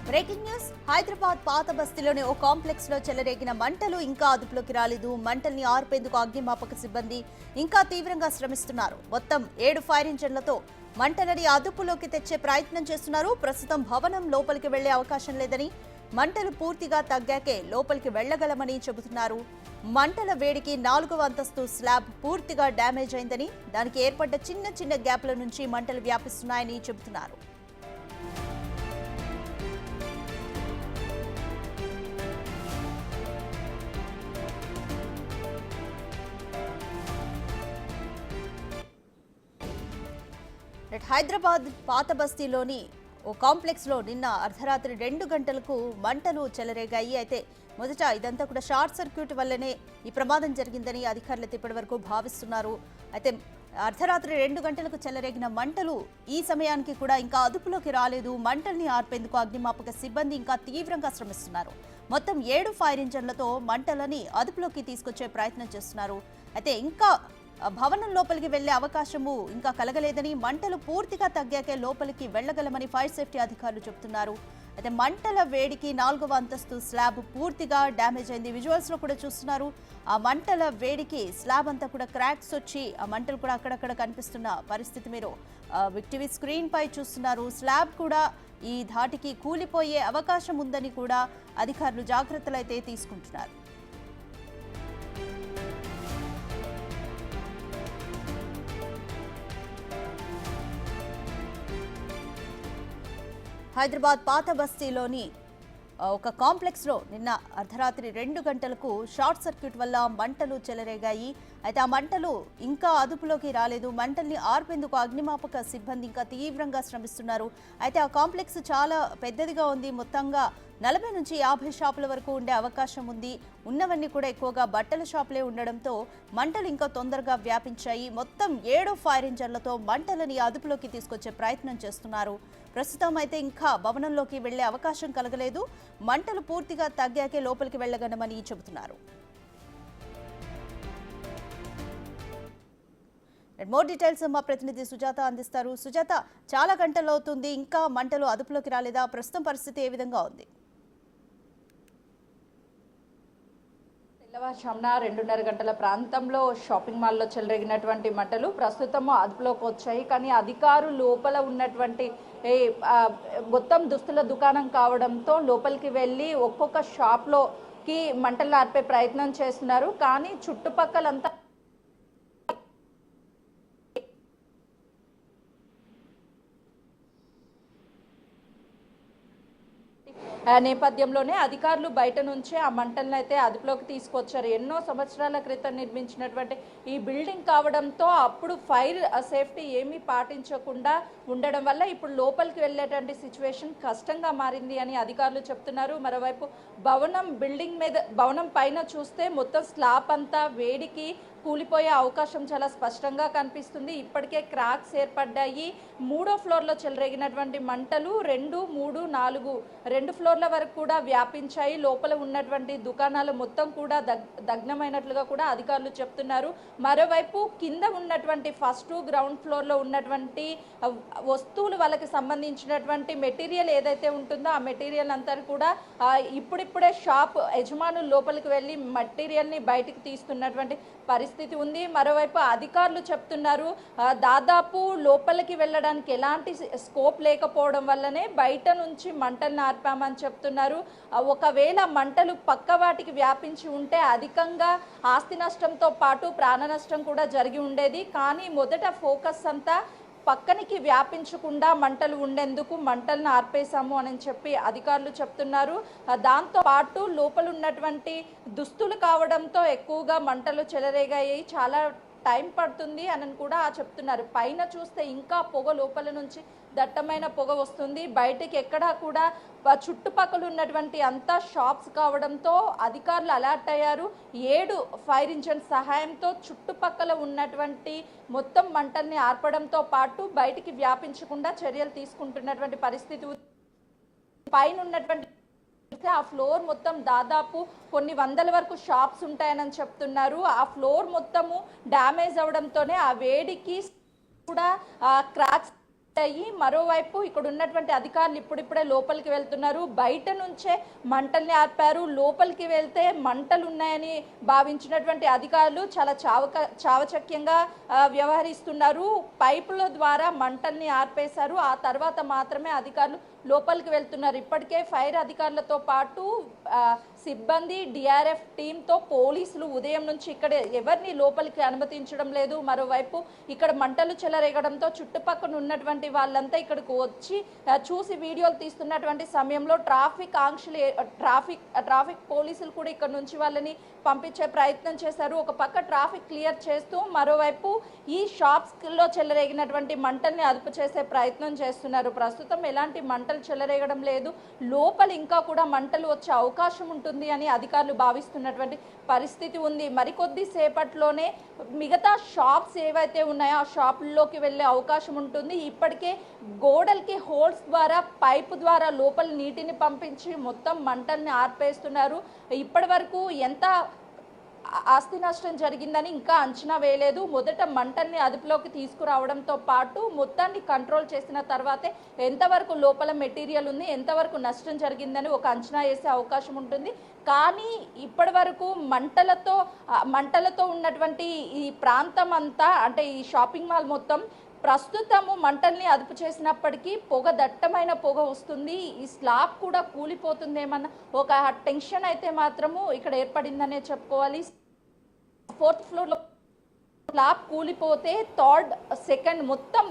Breaking news. Hyderabad పాత బస్తీలోని ఓ complex లో చెలరేగిన మంటలు ఇంకా అదుపులోకి రాలేదు. మంటల్ని ఆర్పేందుకు అగ్నిమాపక సిబ్బంది ఇంకా తీవ్రంగా శ్రమిస్తున్నారు. మొత్తం 7 ఫైర్ ఇంజన్లతో మంటలని అదుపులోకి తెచ్చే ప్రయత్నం చేస్తున్నారు. ప్రస్తుతం భవనం లోపలికి వెళ్లే అవకాశం లేదని, మంటలు పూర్తిగా తగ్గాకే లోపలికి వెళ్లగలమని చెబుతున్నారు. మంటల వేడికి 4వ అంతస్తు స్లాబ్ పూర్తిగా డ్యామేజ్ అయిందని, దానికి ఏర్పడ్డ చిన్న చిన్న గ్యాప్ల నుంచి మంటలు వ్యాపిస్తున్నాయని చెబుతున్నారు. హైదరాబాద్ పాత బస్తీలోని ఓ కాంప్లెక్స్ లో నిన్న అర్ధరాత్రి 2 గంటలకు మంటలు చెలరేగాయి. అయితే మొదట ఇదంతా కూడా షార్ట్ సర్క్యూట్ వల్లనే ఈ ప్రమాదం జరిగిందని అధికారులు ఇప్పటి వరకు భావిస్తున్నారు. అయితే అర్ధరాత్రి 2 గంటలకు చెలరేగిన మంటలు ఈ సమయానికి కూడా ఇంకా అదుపులోకి రాలేదు. మంటల్ని ఆర్పేందుకు అగ్నిమాపక సిబ్బంది ఇంకా తీవ్రంగా శ్రమిస్తున్నారు. మొత్తం 7 ఫైర్ ఇంజన్లతో మంటలని అదుపులోకి తీసుకొచ్చే ప్రయత్నం చేస్తున్నారు. అయితే ఇంకా భవనం లోపలికి వెళ్లే అవకాశము ఇంకా కలగలేదని, మంటలు పూర్తిగా తగ్గాకే లోపలికి వెళ్లగలమని ఫైర్ సేఫ్టీ అధికారులు చెబుతున్నారు. అయితే మంటల వేడికి 4వ అంతస్తు స్లాబ్ పూర్తిగా డ్యామేజ్ అయింది. విజువల్స్ లో కూడా చూస్తున్నారు. ఆ మంటల వేడికి స్లాబ్ అంతా కూడా క్రాక్స్ వచ్చి ఆ మంటలు కూడా అక్కడక్కడ కనిపిస్తున్న పరిస్థితి మీరు టీవీ స్క్రీన్ పై చూస్తున్నారు. స్లాబ్ కూడా ఈ ధాటికి కూలిపోయే అవకాశం ఉందని కూడా అధికారులు జాగ్రత్తలు అయితే తీసుకుంటున్నారు. హైదరాబాద్ పాత బస్తీలోని ఒక కాంప్లెక్స్ లో నిన్న అర్ధరాత్రి 2 గంటలకు షార్ట్ సర్క్యూట్ వల్ల మంటలు చెలరేగాయి. అయితే ఆ మంటలు ఇంకా అదుపులోకి రాలేదు. మంటల్ని ఆర్పేందుకు అగ్నిమాపక సిబ్బంది ఇంకా తీవ్రంగా శ్రమిస్తున్నారు. అయితే ఆ కాంప్లెక్స్ చాలా పెద్దదిగా ఉంది. మొత్తంగా 40 నుంచి 50 షాపుల వరకు ఉండే అవకాశం ఉంది. ఉన్నవన్నీ కూడా ఎక్కువగా బట్టల షాపులే ఉండడంతో మంటలు ఇంకా తొందరగా వ్యాపించాయి. మొత్తం 7 ఫైర్ ఇంజన్లతో మంటలని అదుపులోకి తీసుకొచ్చే ప్రయత్నం చేస్తున్నారు. ప్రస్తుతం అయితే ఇంకా భవనంలోకి వెళ్లే అవకాశం కలగలేదు. మంటలు పూర్తిగా తగ్గాకే లోపలికి వెళ్లగలమని చెబుతున్నారు. మోర్ డీటెయిల్స్ మా ప్రతినిధి సుజాత అందిస్తారు. సుజాత, చాలా గంటలు అవుతుంది, ఇంకా మంటలు అదుపులోకి రాలేదా? ప్రస్తుతం పరిస్థితి ఏ విధంగా ఉంది? తెల్లవారుజామున 2:30 గంటల ప్రాంతంలో షాపింగ్ మాల్లో చెలరేగినటువంటి మంటలు ప్రస్తుతము అదుపులోకి వచ్చాయి. కానీ అధికారులు లోపల ఉన్నటువంటి మొత్తం దుస్తుల దుకాణం కావడంతో లోపలికి వెళ్ళి ఒక్కొక్క షాప్లోకి మంటలు ఆర్పే ప్రయత్నం చేస్తున్నారు. కానీ చుట్టుపక్కలంతా నేపథ్యంలోనే అధికారులు బయట నుంచే ఆ మంటలను అయితే అదుపులోకి తీసుకొచ్చారు. ఎన్నో సంవత్సరాల క్రితం నిర్మించినటువంటి ఈ బిల్డింగ్ కావడంతో అప్పుడు ఫైర్ సేఫ్టీ ఏమీ పాటించకుండా ఉండడం వల్ల ఇప్పుడు లోపలికి వెళ్ళేటువంటి సిచ్యువేషన్ కష్టంగా మారింది అని అధికారులు చెప్తున్నారు. మరోవైపు భవనం పైన చూస్తే మొత్తం స్లాబ్ అంతా వేడికి కూలిపోయే అవకాశం చాలా స్పష్టంగా కనిపిస్తుంది. ఇప్పటికే క్రాక్స్ ఏర్పడ్డాయి. 3వ ఫ్లోర్లో చెలరేగినటువంటి మంటలు 2, 3, 4 2 ఫ్లోర్ల వరకు కూడా వ్యాపించాయి. లోపల ఉన్నటువంటి దుకాణాలు మొత్తం కూడా దగ్నమైనట్లుగా కూడా అధికారులు చెప్తున్నారు. మరోవైపు కింద ఉన్నటువంటి ఫస్ట్ గ్రౌండ్ ఫ్లోర్లో ఉన్నటువంటి వస్తువులు వాళ్ళకి సంబంధించినటువంటి మెటీరియల్ ఏదైతే ఉంటుందో ఆ మెటీరియల్ అంతా కూడా ఇప్పుడిప్పుడే షాప్ యజమానులు లోపలికి వెళ్ళి మెటీరియల్ని బయటికి తీస్తున్నటువంటి పరిస్థితి ఉంది. మరోవైపు అధికారులు చెప్తున్నారు దాదాపు లోపలికి వెళ్ళడానికి ఎలాంటి స్కోప్ లేకపోవడం వల్లనే బయట నుంచి మంటలను ఆర్పామని చెప్తున్నారు. ఒకవేళ మంటలు పక్క వాటికి వ్యాపించి ఉంటే అధికంగా ఆస్తి నష్టంతో పాటు ప్రాణ నష్టం కూడా జరిగి ఉండేది. కానీ మొదట ఫోకస్ అంతా పక్కనికి వ్యాపించకుండా మంటలు ఉండేందుకు మంటలను ఆర్పేశాము అని చెప్పి అధికారులు చెప్తున్నారు. దాంతో పాటు లోపల ఉన్నటువంటి దుస్తులు కావడంతో ఎక్కువగా మంటలు చెలరేగాయి. చాలా టైం పడుతుంది అని కూడా చెప్తున్నారు. పైన చూస్తే ఇంకా పొగ లోపల నుంచి దట్టమైన పొగ వస్తుంది. బయటకి ఎక్కడా కూడా చుట్టుపక్కల ఉన్నటువంటి అంతా షాప్స్ కావడంతో అధికారులు అలర్ట్ అయ్యారు. 7 ఫైర్ ఇంజన్ సహాయంతో చుట్టుపక్కల ఉన్నటువంటి మొత్తం మంటల్ని ఆర్పడంతో పాటు బయటికి వ్యాపించకుండా చర్యలు తీసుకుంటున్నటువంటి పరిస్థితి. పైన ఉన్నటువంటి ఆ ఫ్లోర్ మొత్తం దాదాపు కొన్ని వందల వరకు షాప్స్ ఉంటాయని చెప్తున్నారు. ఆ ఫ్లోర్ మొత్తము డ్యామేజ్ అవడంతోనే ఆ వేడికి కూడా క్రాక్స్ మరోవైపు ఇక్కడ ఉన్నటువంటి అధికారులు ఇప్పుడిప్పుడే లోపలికి వెళ్తున్నారు. బయట నుంచే మంటల్ని ఆర్పారు. లోపలికి వెళ్తే మంటలు ఉన్నాయని భావించినటువంటి అధికారులు చాలా చావచక్యంగా వ్యవహరిస్తున్నారు. పైపుల ద్వారా మంటల్ని ఆర్పేశారు. ఆ తర్వాత మాత్రమే అధికారులు లోపలికి వెళ్తున్నారు. ఇప్పటికే ఫైర్ అధికారులతో పాటు సిబ్బంది, డిఆర్ఎఫ్ టీంతో పోలీసులు ఉదయం నుంచి ఇక్కడ ఎవరిని లోపలికి అనుమతించడం లేదు. మరోవైపు ఇక్కడ మంటలు చెలరేగడంతో చుట్టుపక్కల ఉన్నటువంటి వాళ్ళంతా ఇక్కడికి వచ్చి చూసి వీడియోలు తీస్తున్నటువంటి సమయంలో ట్రాఫిక్ పోలీసులు కూడా ఇక్కడ నుంచి వాళ్ళని పంపించే ప్రయత్నం చేశారు. ఒక పక్క ట్రాఫిక్ క్లియర్ చేస్తూ మరోవైపు ఈ షాప్స్లో చెలరేగినటువంటి మంటల్ని అదుపు చేసే ప్రయత్నం చేస్తున్నారు. ప్రస్తుతం ఎలాంటి మంటలు చెలరేగడం లేదు. లోపల ఇంకా కూడా మంటలు వచ్చే అవకాశం ఉంటుంది అని అధికారులు భావిస్తున్నటువంటి పరిస్థితి ఉంది. మరికొద్ది సేపట్లోనే మిగతా షాప్స్ ఏవైతే ఉన్నాయో ఆ షాపుల్లోకి వెళ్ళే అవకాశం ఉంటుంది. ఇప్పటికే గోడలకి హోల్స్ ద్వారా పైపు ద్వారా లోపల నీటిని పంపించి మొత్తం మంటల్ని ఆర్పేస్తున్నారు. ఇప్పటి వరకు ఎంత ఆస్తి నష్టం జరిగిందని ఇంకా అంచనా వేయలేదు. మొదట మంటల్ని అదుపులోకి తీసుకురావడంతో పాటు మొత్తాన్ని కంట్రోల్ చేసిన తర్వాతే ఎంతవరకు లోపల మెటీరియల్ ఉంది, ఎంతవరకు నష్టం జరిగిందని ఒక అంచనా వేసే అవకాశం ఉంటుంది. కానీ ఇప్పటి వరకు మంటలతో ఉన్నటువంటి ఈ ప్రాంతం అంతా, అంటే ఈ షాపింగ్ మాల్ మొత్తం ప్రస్తుతము మంటల్ని అదుపు చేసినప్పటికీ దట్టమైన పొగ వస్తుంది. ఈ స్లాబ్ కూడా కూలిపోతుందేమన్న ఒక టెన్షన్ అయితే మాత్రము ఇక్కడ ఏర్పడిందనే చెప్పుకోవాలి. 4th ఫ్లోర్లో స్లాబ్ కూలిపోతే 3rd, 2nd మొత్తం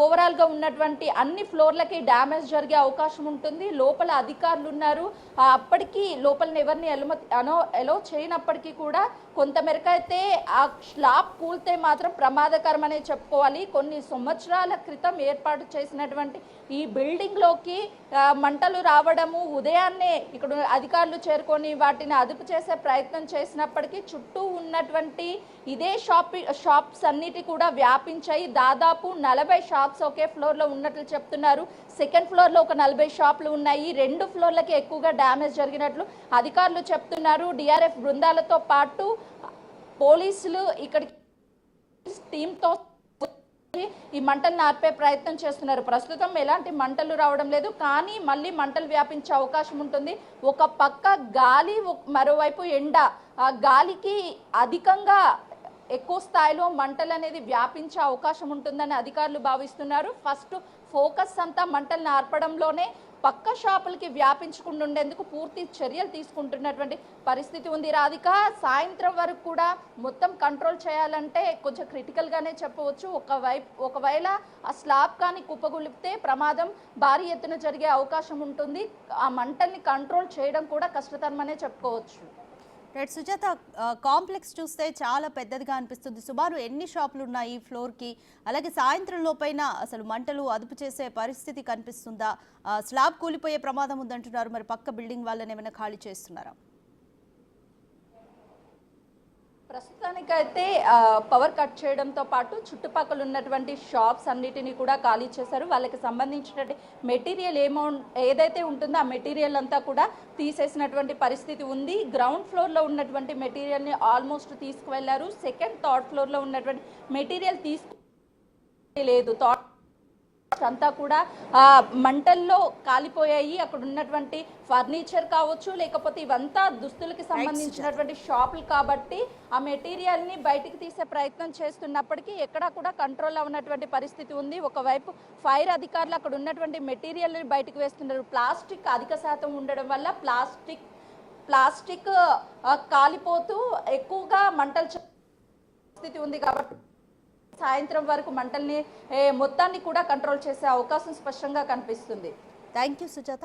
ఓవరాల్గా ఉన్నటువంటి అన్ని ఫ్లోర్లకి డ్యామేజ్ జరిగే అవకాశం ఉంటుంది. లోపల అధికారులు ఉన్నారు. అప్పటికీ లోపలని ఎవరిని ఎలో చేయనప్పటికీ కూడా కొంతమేరకు అయితే ఆ స్లాబ్ కూలితే మాత్రం ప్రమాదకరమనే చెప్పుకోవాలి. కొన్ని సంవత్సరాల క్రితం ఏర్పాటు చేసినటువంటి ఈ బిల్డింగ్లోకి మంటలు రావడము, ఉదయాన్నే ఇక్కడ అధికారులు చేరుకొని వాటిని అదుపు చేసే ప్రయత్నం చేసినప్పటికీ చుట్టూ ఉన్నటువంటి ఇదే షాప్స్ అన్నిటి కూడా వ్యాపించాయి. దాదాపు 40 షాప్స్ ఒకే ఫ్లోర్లో ఉన్నట్లు చెప్తున్నారు. 2nd ఫ్లోర్లో ఒక 40 షాపులు ఉన్నాయి. 2 ఫ్లోర్లకి ఎక్కువగా డ్యామేజ్ జరిగినట్లు అధికారులు చెప్తున్నారు. డిఆర్ఎఫ్ బృందాలతో పాటు పోలీసులు ఇక్కడికి టీంతో ఈ మంటలను ఆర్పే ప్రయత్నం చేస్తున్నారు. ప్రస్తుతం ఎలాంటి మంటలు రావడం లేదు, కానీ మళ్ళీ మంటలు వ్యాపించే అవకాశం ఉంటుంది. ఒక పక్క గాలి, మరోవైపు ఎండ. ఆ గాలికి అధికంగా ఎక్కువ స్థాయిలో మంటలు అనేది వ్యాపించే అవకాశం ఉంటుందని అధికారులు భావిస్తున్నారు. ఫస్ట్ ఫోకస్ అంతా మంటలను ఆర్పడంలోనే పక్క షాపులకి వ్యాపించకుండా ఉండేందుకు పూర్తి చర్యలు తీసుకుంటున్నటువంటి పరిస్థితి ఉంది. రాధిక, సాయంత్రం వరకు కూడా మొత్తం కంట్రోల్ చేయాలంటే కొంచెం క్రిటికల్గానే చెప్పవచ్చు. ఒకవేళ ఆ స్లాబ్ కానీ కుప్పగొలిపితే ప్రమాదం భారీ ఎత్తున జరిగే అవకాశం ఉంటుంది. ఆ మంటల్ని కంట్రోల్ చేయడం కూడా కష్టతరమనే చెప్పుకోవచ్చు. రైట్ సుజాత, కాంప్లెక్స్ చూస్తే చాలా పెద్దదిగా అనిపిస్తుంది. సుమారు ఎన్ని షాపులు ఉన్నాయి ఫ్లోర్కి? అలాగే సాయంత్రం లోపైన అసలు మంటలు అదుపు చేసే పరిస్థితి కనిపిస్తుందా? స్లాబ్ కూలిపోయే ప్రమాదం ఉందంటున్నారు. మరి పక్క బిల్డింగ్ వాళ్ళని ఏమైనా ఖాళీ చేస్తున్నారా? ప్రస్తుతానికైతే పవర్ కట్ చేయడంతో పాటు చుట్టుపక్కల ఉన్నటువంటి షాప్స్ అన్నిటినీ కూడా ఖాళీ చేశారు. వాళ్ళకి సంబంధించినటువంటి మెటీరియల్ ఏదైతే ఉంటుందో ఆ మెటీరియల్ అంతా కూడా తీసేసినటువంటి పరిస్థితి ఉంది. గ్రౌండ్ ఫ్లోర్లో ఉన్నటువంటి మెటీరియల్ని ఆల్మోస్ట్ తీసుకువెళ్లారు. 2nd, 3rd ఫ్లోర్లో ఉన్నటువంటి మెటీరియల్ లేదు. అంతా కూడా మంటల్లో కాలిపోయాయి. అక్కడ ఉన్నటువంటి ఫర్నిచర్ కావచ్చు, లేకపోతే ఇవంతా దుస్తులకి సంబంధించినటువంటి షాపులు కాబట్టి ఆ మెటీరియల్ని బయటికి తీసే ప్రయత్నం చేస్తున్నప్పటికీ ఎక్కడా కూడా కంట్రోల్ అవ్వనటువంటి పరిస్థితి ఉంది. ఒకవైపు ఫైర్ అధికారులు అక్కడ ఉన్నటువంటి మెటీరియల్ని బయటకు వేస్తున్నారు. ప్లాస్టిక్ అధిక శాతం ఉండడం వల్ల ప్లాస్టిక్ కాలిపోతూ ఎక్కువగా మంటల స్థితి ఉంది కాబట్టి సాయంత్రం వరకు మంటల్ని మొత్తాన్ని కూడా కంట్రోల్ చేసే అవకాశం స్పష్టంగా కనిపిస్తుంది. Thank you Sujatha.